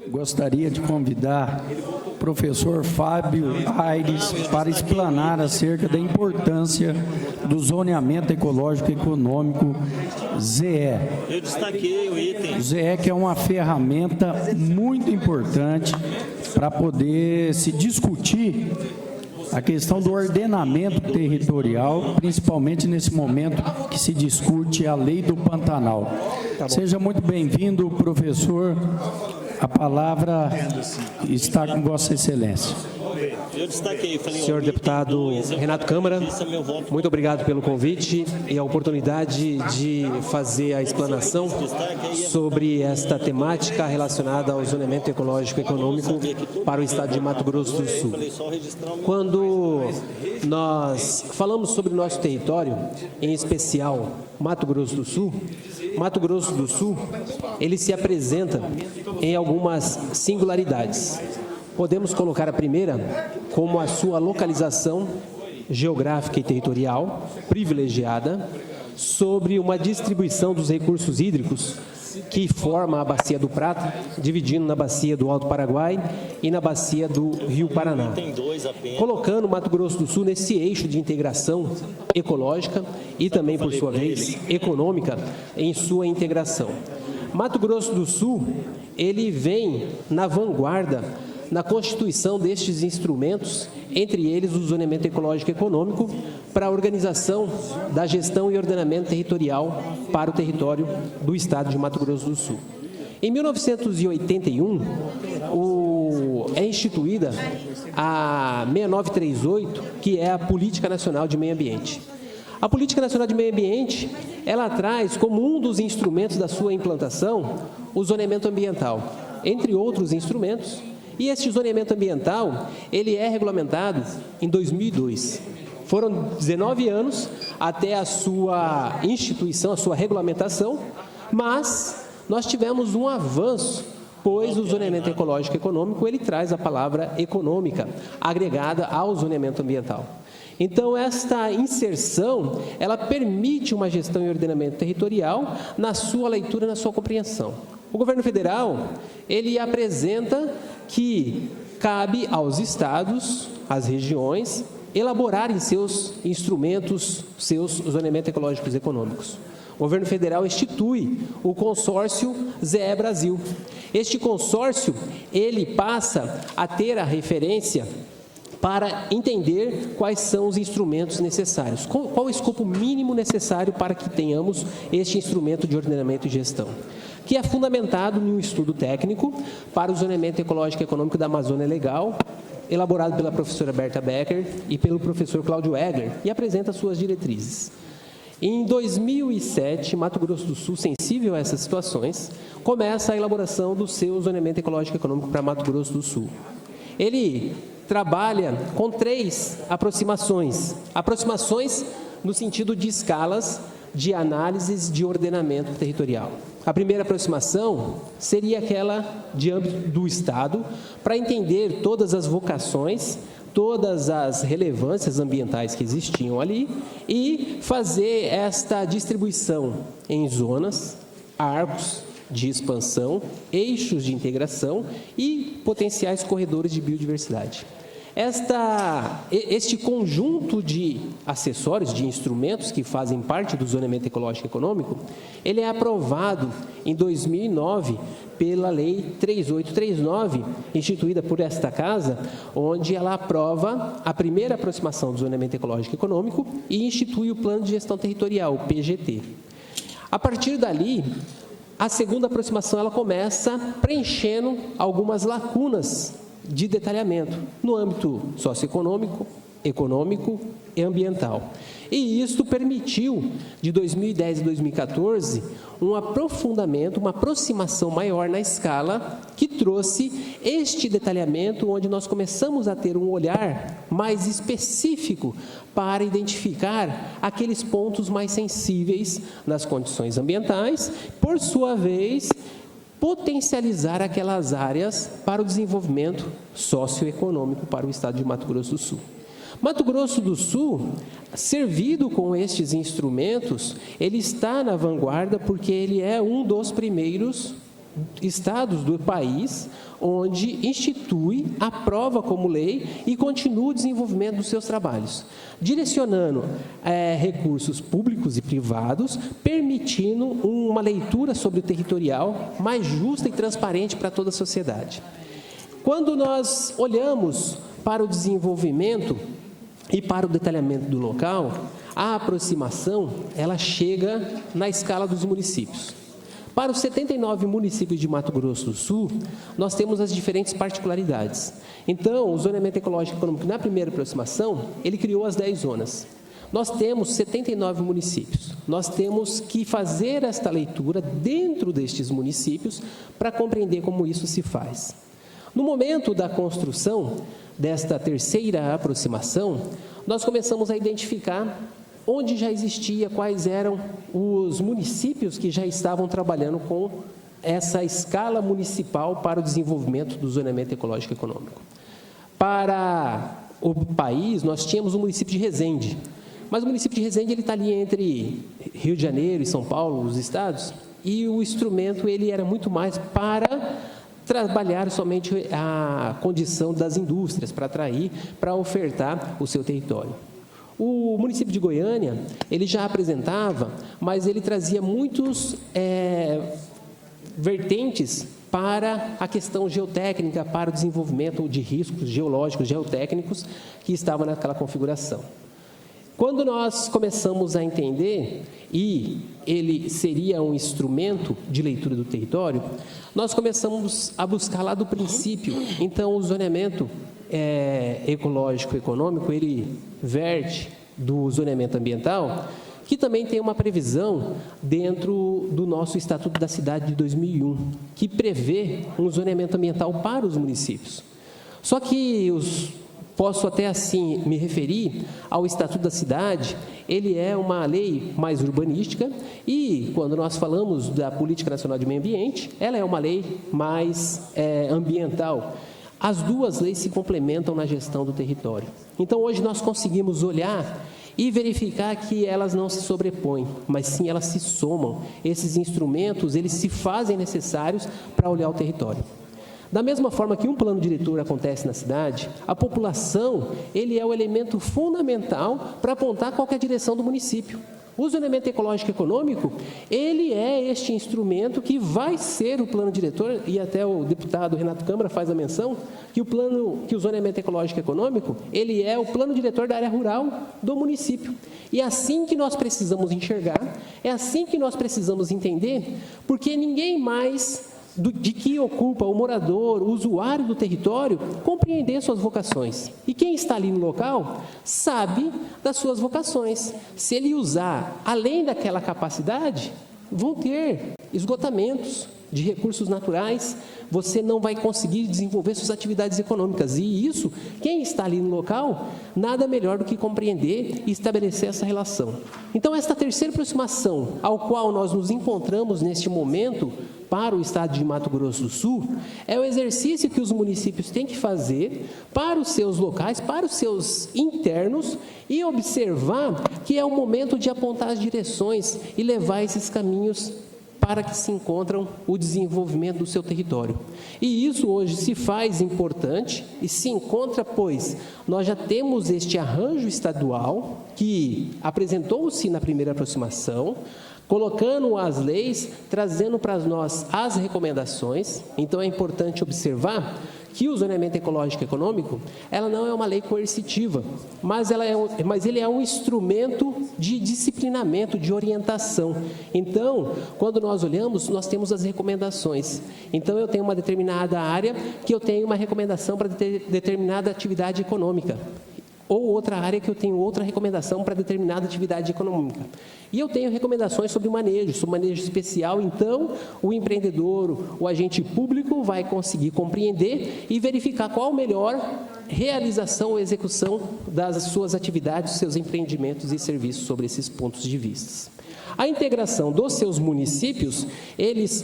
gostaria de convidar o professor Fábio Aires para explanar acerca da importância do zoneamento ecológico econômico ZE. Eu destaquei o item. O ZE que é uma ferramenta muito importante para poder se discutir a questão do ordenamento territorial, principalmente nesse momento que se discute a lei do Pantanal. Seja muito bem-vindo, professor. A palavra está com Vossa Excelência. Eu destaquei, falei, Senhor deputado Renato Câmara, muito obrigado pelo convite e a oportunidade de fazer a explanação sobre esta temática relacionada ao zoneamento ecológico e econômico para o estado de Mato Grosso do Sul. Quando nós falamos sobre o nosso território, em especial Mato Grosso do Sul, ele se apresenta em algumas singularidades. Podemos colocar a primeira como a sua localização geográfica e territorial privilegiada sobre uma distribuição dos recursos hídricos que forma a Bacia do Prata, dividindo na Bacia do Alto Paraguai e na Bacia do Rio Paraná, colocando o Mato Grosso do Sul nesse eixo de integração ecológica e também, por sua vez, econômica em sua integração. Mato Grosso do Sul, ele vem na vanguarda na constituição destes instrumentos, entre eles o zoneamento ecológico e econômico, para a organização da gestão e ordenamento territorial para o território do estado de Mato Grosso do Sul. Em 1981, é instituída a 6938, que é a Política Nacional de Meio Ambiente. A Política Nacional de Meio Ambiente, ela traz como um dos instrumentos da sua implantação o zoneamento ambiental, entre outros instrumentos. E este zoneamento ambiental, ele é regulamentado em 2002. Foram 19 anos até a sua instituição, a sua regulamentação, mas nós tivemos um avanço, pois o zoneamento ecológico e econômico, ele traz a palavra econômica agregada ao zoneamento ambiental. Então, esta inserção, ela permite uma gestão e ordenamento territorial na sua leitura, na sua compreensão. O governo federal, ele apresenta que cabe aos estados, às regiões, elaborarem seus instrumentos, seus zoneamentos ecológicos e econômicos. O governo federal institui o consórcio ZE Brasil. Este consórcio, ele passa a ter a referência para entender quais são os instrumentos necessários. Qual o escopo mínimo necessário para que tenhamos este instrumento de ordenamento e gestão, que é fundamentado em um estudo técnico para o zoneamento ecológico e econômico da Amazônia Legal, elaborado pela professora Berta Becker e pelo professor Cláudio Egler, e apresenta suas diretrizes. Em 2007, Mato Grosso do Sul, sensível a essas situações, começa a elaboração do seu zoneamento ecológico e econômico para Mato Grosso do Sul. Ele trabalha com 3 aproximações no sentido de escalas de análises de ordenamento territorial. A primeira aproximação seria aquela de âmbito do Estado, para entender todas as vocações, todas as relevâncias ambientais que existiam ali e fazer esta distribuição em zonas, arcos de expansão, eixos de integração e potenciais corredores de biodiversidade. Este conjunto de acessórios, de instrumentos que fazem parte do zoneamento ecológico e econômico, ele é aprovado em 2009 pela Lei 3839, instituída por esta Casa, onde ela aprova a primeira aproximação do zoneamento ecológico e econômico e institui o Plano de Gestão Territorial, o PGT. A partir dali, a segunda aproximação ela começa preenchendo algumas lacunas de detalhamento no âmbito socioeconômico, econômico e ambiental. E isso permitiu, de 2010 a 2014, um aprofundamento, uma aproximação maior na escala, que trouxe este detalhamento, onde nós começamos a ter um olhar mais específico para identificar aqueles pontos mais sensíveis nas condições ambientais, por sua vez, potencializar aquelas áreas para o desenvolvimento socioeconômico para o estado de Mato Grosso do Sul. Mato Grosso do Sul, servido com estes instrumentos, ele está na vanguarda porque ele é um dos primeiros estados do país onde institui, aprova como lei e continua o desenvolvimento dos seus trabalhos, direcionando recursos públicos e privados, permitindo uma leitura sobre o territorial mais justa e transparente para toda a sociedade. Quando nós olhamos para o desenvolvimento e para o detalhamento do local, a aproximação ela chega na escala dos municípios. Para os 79 municípios de Mato Grosso do Sul, nós temos as diferentes particularidades. Então, o zoneamento ecológico e econômico, na primeira aproximação, ele criou as 10 zonas. Nós temos 79 municípios. Nós temos que fazer esta leitura dentro destes municípios para compreender como isso se faz. No momento da construção desta terceira aproximação, nós começamos a identificar onde já existia, quais eram os municípios que já estavam trabalhando com essa escala municipal para o desenvolvimento do zoneamento ecológico e econômico. Para o país, nós tínhamos o município de Resende, mas o município de Resende ele está ali entre Rio de Janeiro e São Paulo, os estados, e o instrumento ele era muito mais para trabalhar somente a condição das indústrias, para atrair, para ofertar o seu território. O município de Goiânia, ele já apresentava, mas ele trazia muitos vertentes para a questão geotécnica, para o desenvolvimento de riscos geológicos, geotécnicos, que estavam naquela configuração. Quando nós começamos a entender, e ele seria um instrumento de leitura do território, nós começamos a buscar lá do princípio. Então, o zoneamento ecológico e econômico, ele verte do zoneamento ambiental, que também tem uma previsão dentro do nosso Estatuto da Cidade de 2001, que prevê um zoneamento ambiental para os municípios. Só que posso até assim me referir ao Estatuto da Cidade, ele é uma lei mais urbanística e, quando nós falamos da Política Nacional de Meio Ambiente, ela é uma lei mais ambiental. As duas leis se complementam na gestão do território. Então, hoje nós conseguimos olhar e verificar que elas não se sobrepõem, mas sim elas se somam. Esses instrumentos, eles se fazem necessários para olhar o território. Da mesma forma que um plano diretor acontece na cidade, a população, ele é o elemento fundamental para apontar qual que é a direção do município. O zoneamento ecológico e econômico, ele é este instrumento que vai ser o plano diretor, e até o deputado Renato Câmara faz a menção, que o zoneamento ecológico e econômico, ele é o plano diretor da área rural do município. E é assim que nós precisamos enxergar, é assim que nós precisamos entender, porque ninguém mais de que ocupa o morador, o usuário do território, compreender suas vocações. E quem está ali no local sabe das suas vocações. Se ele usar além daquela capacidade, vão ter esgotamentos de recursos naturais, você não vai conseguir desenvolver suas atividades econômicas. E isso, quem está ali no local, nada melhor do que compreender e estabelecer essa relação. Então, esta terceira aproximação, ao qual nós nos encontramos neste momento, para o estado de Mato Grosso do Sul, é o exercício que os municípios têm que fazer para os seus locais, para os seus internos, e observar que é o momento de apontar as direções e levar esses caminhos para que se encontram o desenvolvimento do seu território. E isso hoje se faz importante e se encontra, pois nós já temos este arranjo estadual que apresentou-se na primeira aproximação, colocando as leis, trazendo para nós as recomendações. Então, é importante observar que o zoneamento ecológico e econômico, ela não é uma lei coercitiva, mas ele é um instrumento de disciplinamento, de orientação. Então, quando nós olhamos, nós temos as recomendações. Então, eu tenho uma determinada área que eu tenho uma recomendação para determinada atividade econômica, ou outra área que eu tenho outra recomendação para determinada atividade econômica. E eu tenho recomendações sobre manejo especial. Então, o empreendedor, o agente público vai conseguir compreender e verificar qual a melhor realização ou execução das suas atividades, seus empreendimentos e serviços sobre esses pontos de vista. A integração dos seus municípios, eles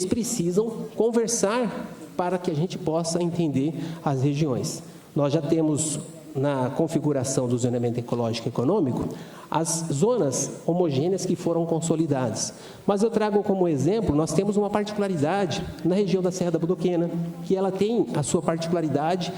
precisam conversar para que a gente possa entender as regiões. Nós já temos, na configuração do zoneamento ecológico e econômico, as zonas homogêneas que foram consolidadas. Mas eu trago como exemplo, nós temos uma particularidade na região da Serra da Bodoquena, que ela tem a sua particularidade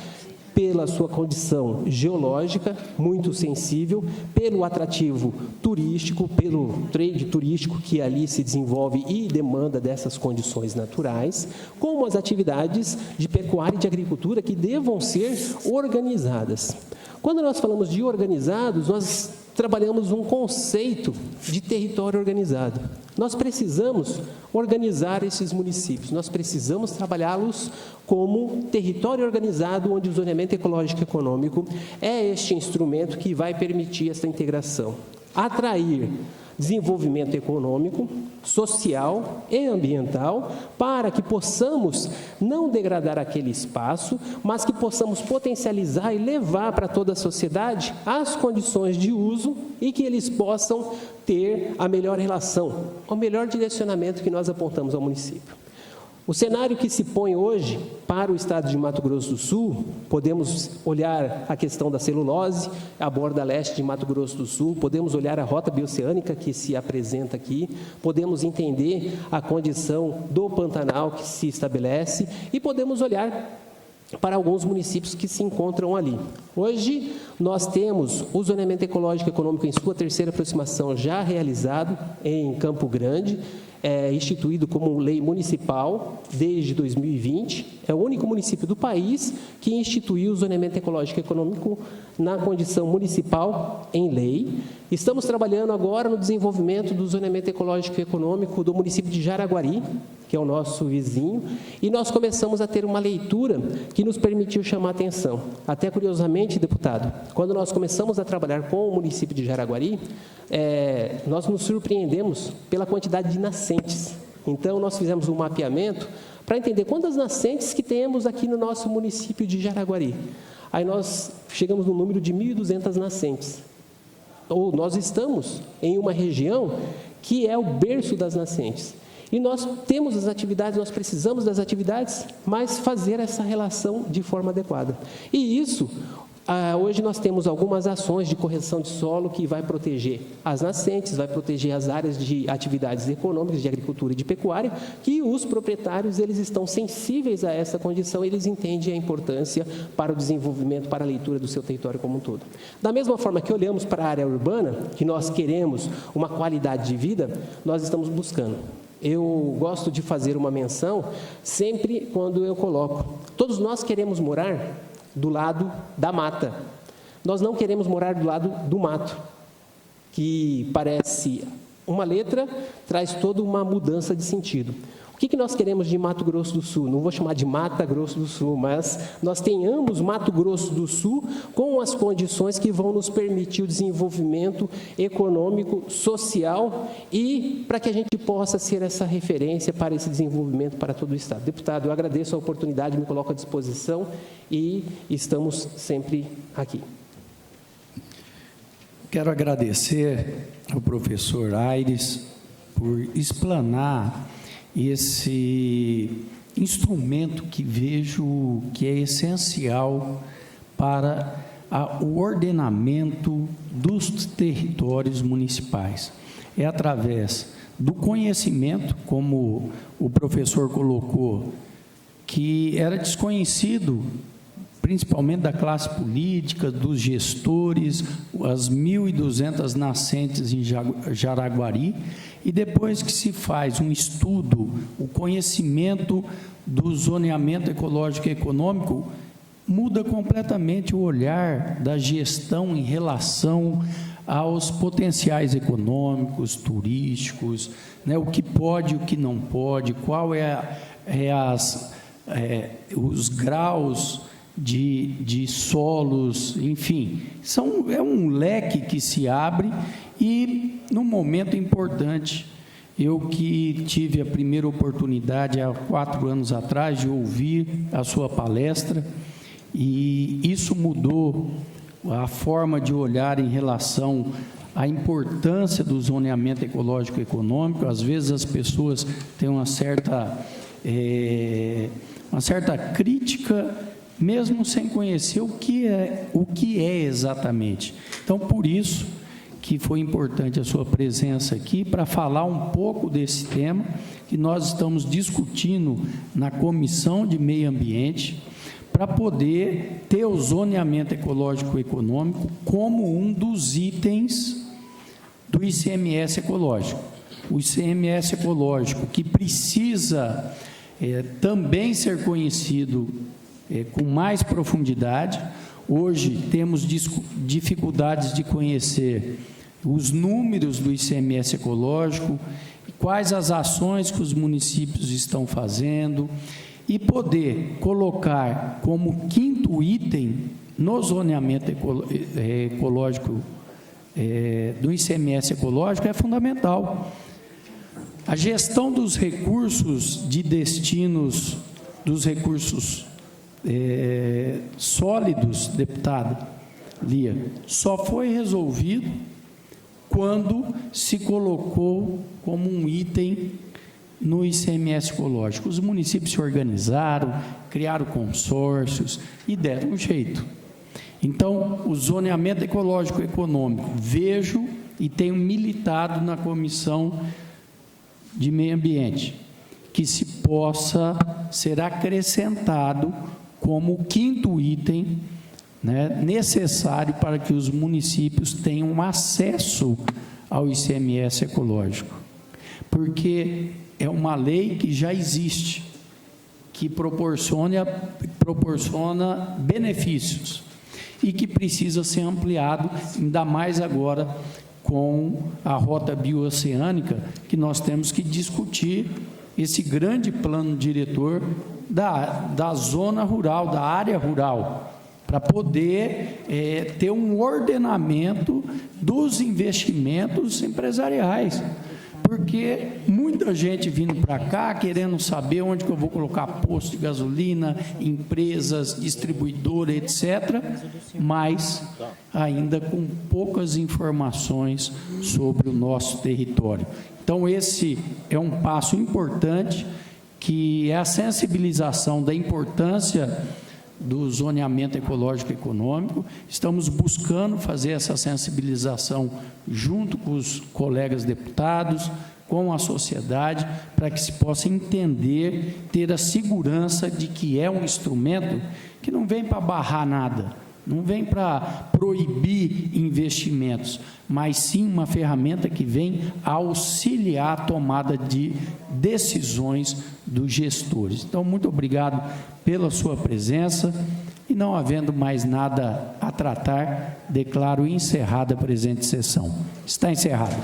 pela sua condição geológica, muito sensível, pelo atrativo turístico, pelo trade turístico que ali se desenvolve e demanda dessas condições naturais, como as atividades de pecuária e de agricultura que devam ser organizadas. Quando nós falamos de organizados, nós trabalhamos um conceito de território organizado. Nós precisamos organizar esses municípios, nós precisamos trabalhá-los como território organizado, onde o zoneamento ecológico e econômico é este instrumento que vai permitir essa integração, atrair desenvolvimento econômico, social e ambiental, para que possamos não degradar aquele espaço, mas que possamos potencializar e levar para toda a sociedade as condições de uso e que eles possam ter a melhor relação, o melhor direcionamento que nós apontamos ao município. O cenário que se põe hoje para o estado de Mato Grosso do Sul, podemos olhar a questão da celulose, a borda leste de Mato Grosso do Sul, podemos olhar a rota bioceânica que se apresenta aqui, podemos entender a condição do Pantanal que se estabelece e podemos olhar para alguns municípios que se encontram ali. Hoje, nós temos o zoneamento ecológico e econômico em sua terceira aproximação já realizado em Campo Grande, instituído como lei municipal desde 2020. É o único município do país que instituiu o zoneamento ecológico e econômico na condição municipal em lei. Estamos trabalhando agora no desenvolvimento do zoneamento ecológico e econômico do município de Jaraguari, que é o nosso vizinho, e nós começamos a ter uma leitura que nos permitiu chamar a atenção. Até curiosamente, deputado, quando nós começamos a trabalhar com o município de Jaraguari, nós nos surpreendemos pela quantidade de nascentes. Então, nós fizemos um mapeamento para entender quantas nascentes que temos aqui no nosso município de Jaraguari. Aí nós chegamos no número de 1.200 nascentes. Ou nós estamos em uma região que é o berço das nascentes. E nós temos as atividades, nós precisamos das atividades, mas fazer essa relação de forma adequada. E isso, hoje nós temos algumas ações de correção de solo que vai proteger as nascentes, vai proteger as áreas de atividades econômicas, de agricultura e de pecuária, que os proprietários eles estão sensíveis a essa condição, eles entendem a importância para o desenvolvimento, para a leitura do seu território como um todo. Da mesma forma que olhamos para a área urbana, que nós queremos uma qualidade de vida, nós estamos buscando. Eu gosto de fazer uma menção sempre quando eu coloco. Todos nós queremos morar do lado da mata. Nós não queremos morar do lado do mato, que parece uma letra, traz toda uma mudança de sentido. O que nós queremos de Mato Grosso do Sul? Não vou chamar de Mata Grosso do Sul, mas nós tenhamos Mato Grosso do Sul com as condições que vão nos permitir o desenvolvimento econômico, social e para que a gente possa ser essa referência para esse desenvolvimento para todo o Estado. Deputado, eu agradeço a oportunidade, me coloco à disposição e estamos sempre aqui. Quero agradecer ao professor Aires por explanar esse instrumento que vejo que é essencial para o ordenamento dos territórios municipais. É através do conhecimento, como o professor colocou, que era desconhecido, principalmente da classe política, dos gestores, as 1.200 nascentes em Jaraguari, e depois que se faz um estudo, o conhecimento do zoneamento ecológico e econômico, muda completamente o olhar da gestão em relação aos potenciais econômicos, turísticos, né, o que pode e o que não pode, qual os graus de solos, enfim, é um leque que se abre e, num momento importante, eu que tive a primeira oportunidade, há 4 anos atrás, de ouvir a sua palestra, e isso mudou a forma de olhar em relação à importância do zoneamento ecológico e econômico. Às vezes as pessoas têm uma certa crítica, mesmo sem conhecer o que é exatamente. Então, por isso que foi importante a sua presença aqui para falar um pouco desse tema que nós estamos discutindo na Comissão de Meio Ambiente, para poder ter o zoneamento ecológico econômico como um dos itens do ICMS ecológico. O ICMS ecológico, que precisa também ser conhecido com mais profundidade. Hoje temos dificuldades de conhecer os números do ICMS ecológico, quais as ações que os municípios estão fazendo, e poder colocar como quinto item no zoneamento ecológico do ICMS ecológico é fundamental. A gestão dos recursos de destinos, dos recursos sólidos, deputada Lia, só foi resolvido quando se colocou como um item no ICMS ecológico. Os municípios se organizaram, criaram consórcios e deram um jeito. Então, o zoneamento ecológico econômico, vejo e tenho militado na Comissão de Meio Ambiente, que se possa ser acrescentado como quinto item, né, necessário para que os municípios tenham acesso ao ICMS ecológico. Porque é uma lei que já existe, que proporciona benefícios e que precisa ser ampliado, ainda mais agora com a rota bioceânica, que nós temos que discutir esse grande plano diretor da zona rural, da área rural, para poder ter um ordenamento dos investimentos empresariais. Porque muita gente vindo para cá querendo saber onde que eu vou colocar posto de gasolina, empresas, distribuidora, etc., mas ainda com poucas informações sobre o nosso território. Então, esse é um passo importante, que é a sensibilização da importância do zoneamento ecológico econômico. Estamos buscando fazer essa sensibilização junto com os colegas deputados, com a sociedade, para que se possa entender, ter a segurança de que é um instrumento que não vem para barrar nada, não vem para proibir investimentos, mas sim uma ferramenta que vem auxiliar a tomada de decisões dos gestores. Então, muito obrigado pela sua presença, e não havendo mais nada a tratar, declaro encerrada a presente sessão. Está encerrada.